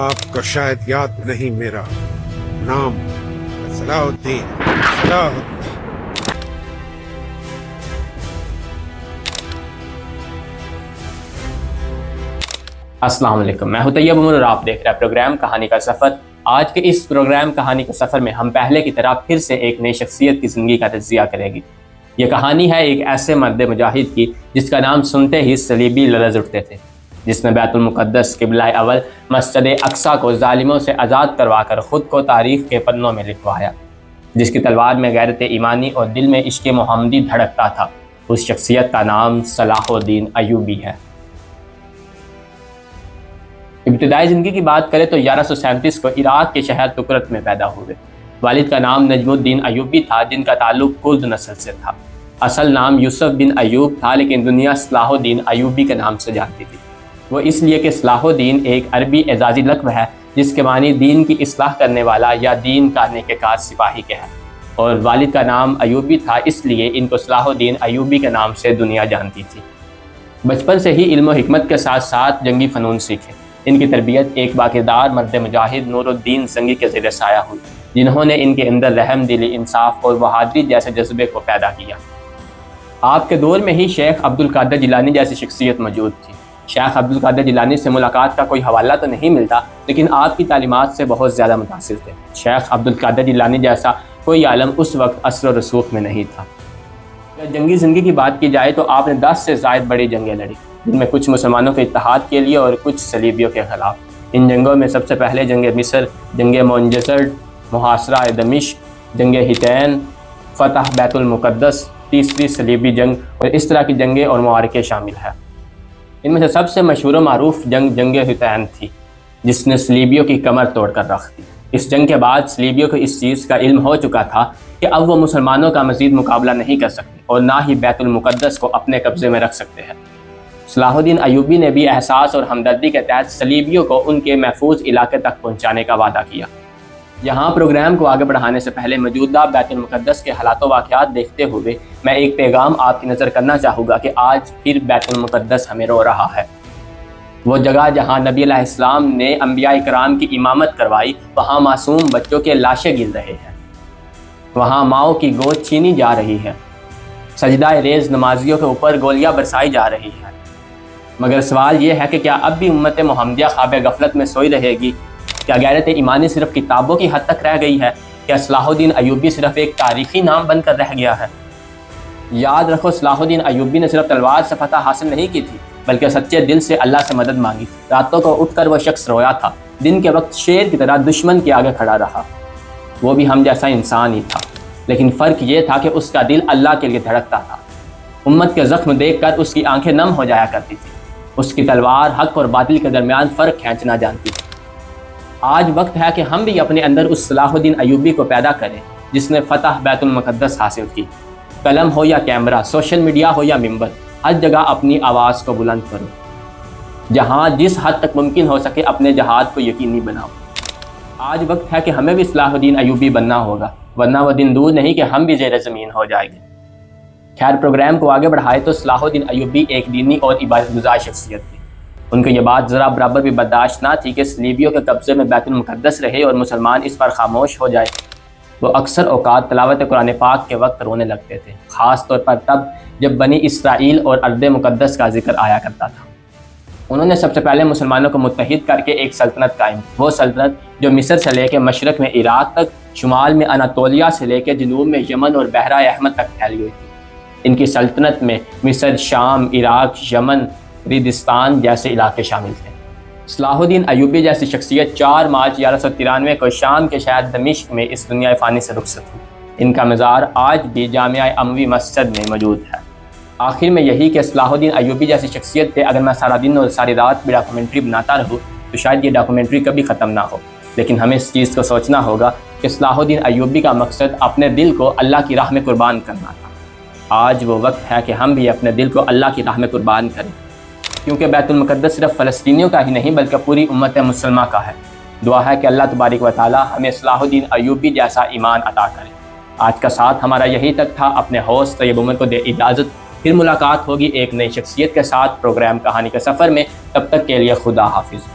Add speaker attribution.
Speaker 1: آپ کو شاید یاد نہیں میرا نام صلاح الدین
Speaker 2: السلام علیکم، میں ہوں طیب عمر اور آپ دیکھ رہے ہیں پروگرام کہانی کا سفر۔ آج کے اس پروگرام کہانی کا سفر میں ہم پہلے کی طرح پھر سے ایک نئی شخصیت کی زندگی کا تجزیہ کریں گے۔ یہ کہانی ہے ایک ایسے مرد مجاہد کی جس کا نام سنتے ہی صلیبی لرز اٹھتے تھے، جس نے بیت المقدس، قبلہ اول، مسجد اقصیٰ کو ظالموں سے آزاد کروا کر خود کو تاریخ کے پنوں میں لکھوایا، جس کی تلوار میں غیرت ایمانی اور دل میں عشق محمدی دھڑکتا تھا۔ اس شخصیت کا نام صلاح الدین ایوبی ہے۔ ابتدائی زندگی کی بات کریں تو 1137 کو عراق کے شہر تکرت میں پیدا ہوئے۔ والد کا نام نجم الدین ایوبی تھا، جن کا تعلق کرد نسل سے تھا۔ اصل نام یوسف بن ایوب تھا، لیکن دنیا صلاح الدین ایوبی کے نام سے جانتی تھی۔ وہ اس لیے کہ صلاح الدین ایک عربی اعزازی لقب ہے جس کے معنی دین کی اصلاح کرنے والا یا دین کا نیکوکار سپاہی کے ہے، اور والد کا نام ایوبی تھا، اس لیے ان کو صلاح الدین ایوبی کے نام سے دنیا جانتی تھی۔ بچپن سے ہی علم و حکمت کے ساتھ ساتھ جنگی فنون سیکھے۔ ان کی تربیت ایک باکردار مرد مجاہد نور الدین زنگی کے زیر سایہ ہوئی، جنہوں نے ان کے اندر رحم دلی، انصاف اور بہادری جیسے جذبے کو پیدا کیا۔ آپ کے دور میں ہی شیخ عبد القادر جیلانی جیسی شخصیت موجود تھی۔ شیخ عبد القادر جیلانی سے ملاقات کا کوئی حوالہ تو نہیں ملتا، لیکن آپ کی تعلیمات سے بہت زیادہ متاثر تھے۔ شیخ عبد القادر جیلانی جیسا کوئی عالم اس وقت اثر و رسوخ میں نہیں تھا۔ اگر جنگی زندگی کی بات کی جائے تو آپ نے 10 سے زائد بڑی جنگیں لڑی، جن میں کچھ مسلمانوں کے اتحاد کے لیے اور کچھ صلیبیوں کے خلاف۔ ان جنگوں میں سب سے پہلے جنگ مصر، جنگ منجسر، محاصرہ دمشق، جنگ حطین، فتح بیت المقدس، تیسری صلیبی جنگ اور اس طرح کی جنگیں اور معارکے شامل ہیں۔ ان میں سے سب سے مشہور و معروف جنگ حطین تھی، جس نے صلیبیوں کی کمر توڑ کر رکھ دی۔ اس جنگ کے بعد صلیبیوں کو اس چیز کا علم ہو چکا تھا کہ اب وہ مسلمانوں کا مزید مقابلہ نہیں کر سکتے اور نہ ہی بیت المقدس کو اپنے قبضے میں رکھ سکتے ہیں۔ صلاح الدین ایوبی نے بھی احساس اور ہمدردی کے تحت صلیبیوں کو ان کے محفوظ علاقے تک پہنچانے کا وعدہ کیا۔ یہاں پروگرام کو آگے بڑھانے سے پہلے موجودہ بیت المقدس کے حالات و واقعات دیکھتے ہوئے میں ایک پیغام آپ کی نظر کرنا چاہوں گا کہ آج پھر بیت المقدس ہمیں رو رہا ہے۔ وہ جگہ جہاں نبی علیہ السلام نے انبیاء کرام کی امامت کروائی، وہاں معصوم بچوں کے لاشیں گر رہے ہیں، وہاں ماؤں کی گود چھینی جا رہی ہے، سجدہ ریز نمازیوں کے اوپر گولیاں برسائی جا رہی ہیں۔ مگر سوال یہ ہے کہ کیا اب بھی امت محمدیہ خواب غفلت میں سوئی رہے گی؟ کیا غیرت ایمانی صرف کتابوں کی حد تک رہ گئی ہے؟ کیا صلاح الدین ایوبی صرف ایک تاریخی نام بن کر رہ گیا ہے؟ یاد رکھو، صلاح الدین ایوبی نے صرف تلوار سے فتح حاصل نہیں کی تھی، بلکہ سچے دل سے اللہ سے مدد مانگی تھی۔ راتوں کو اٹھ کر وہ شخص رویا تھا، دن کے وقت شیر کی طرح دشمن کے آگے کھڑا رہا۔ وہ بھی ہم جیسا انسان ہی تھا، لیکن فرق یہ تھا کہ اس کا دل اللہ کے لیے دھڑکتا تھا۔ امت کے زخم دیکھ کر اس کی آنکھیں نم ہو جایا کرتی تھی۔ اس کی تلوار حق اور باطل کے درمیان فرق کھینچنا جانتی تھی۔ آج وقت ہے کہ ہم بھی اپنے اندر اس صلاح الدین ایوبی کو پیدا کریں جس نے فتح بیت المقدس حاصل کی۔ قلم ہو یا کیمرہ، سوشل میڈیا ہو یا ممبر، ہر جگہ اپنی آواز کو بلند کرو۔ جہاں جس حد تک ممکن ہو سکے اپنے جہاد کو یقینی بناؤ۔ آج وقت ہے کہ ہمیں بھی صلاح الدین ایوبی بننا ہوگا، ورنہ وہ دن دور نہیں کہ ہم بھی زیر زمین ہو جائیں گے۔ خیر، پروگرام کو آگے بڑھائے تو صلاح الدین ایوبی ایک دینی اور عبادت گزار شخصیت تھی۔ ان کو یہ بات ذرا برابر بھی برداشت نہ تھی کہ صلیبیوں کے قبضے میں بیت المقدس رہے اور مسلمان اس پر خاموش ہو جائے۔ وہ اکثر اوقات تلاوت قرآن پاک کے وقت رونے لگتے تھے، خاص طور پر تب جب بنی اسرائیل اور ارض مقدس کا ذکر آیا کرتا تھا۔ انہوں نے سب سے پہلے مسلمانوں کو متحد کر کے ایک سلطنت قائم کی، وہ سلطنت جو مصر سے لے کے مشرق میں عراق تک، شمال میں اناطولیہ سے لے کے جنوب میں یمن اور بحرہ احمر تک پھیلی ہوئی تھی۔ ان کی سلطنت میں مصر، شام، عراق، یمن، ردستان جیسے علاقے شامل تھے۔ صلاح الدین ایوبی جیسی شخصیت 4 مارچ 1193 کو شام کے شہر دمشق میں اس دنیا فانی سے رخصت ہوئی۔ ان کا مزار آج بھی جامعہ اموی مسجد میں موجود ہے۔ آخر میں یہی کہ صلاح الدین ایوبی جیسی شخصیت پہ اگر میں سارا دن اور ساری رات بھی ڈاکومنٹری بناتا رہوں تو شاید یہ ڈاکومنٹری کبھی ختم نہ ہو، لیکن ہمیں اس چیز کو سوچنا ہوگا کہ صلاح الدین ایوبی کا مقصد اپنے دل کو اللہ کی راہ میں قربان کرنا تھا۔ آج وہ وقت ہے کہ ہم بھی اپنے دل کو اللہ کی راہ میں قربان کریں، کیونکہ بیت المقدس صرف فلسطینیوں کا ہی نہیں بلکہ پوری امت مسلمہ کا ہے۔ دعا ہے کہ اللہ تبارک و تعالی ہمیں صلاح الدین ایوبی جیسا ایمان عطا کرے۔ آج کا ساتھ ہمارا یہی تک تھا۔ اپنے ہوسٹ طیب عمر کو دے اجازت، پھر ملاقات ہوگی ایک نئی شخصیت کے ساتھ پروگرام کہانی کے سفر میں۔ تب تک کے لیے خدا حافظ۔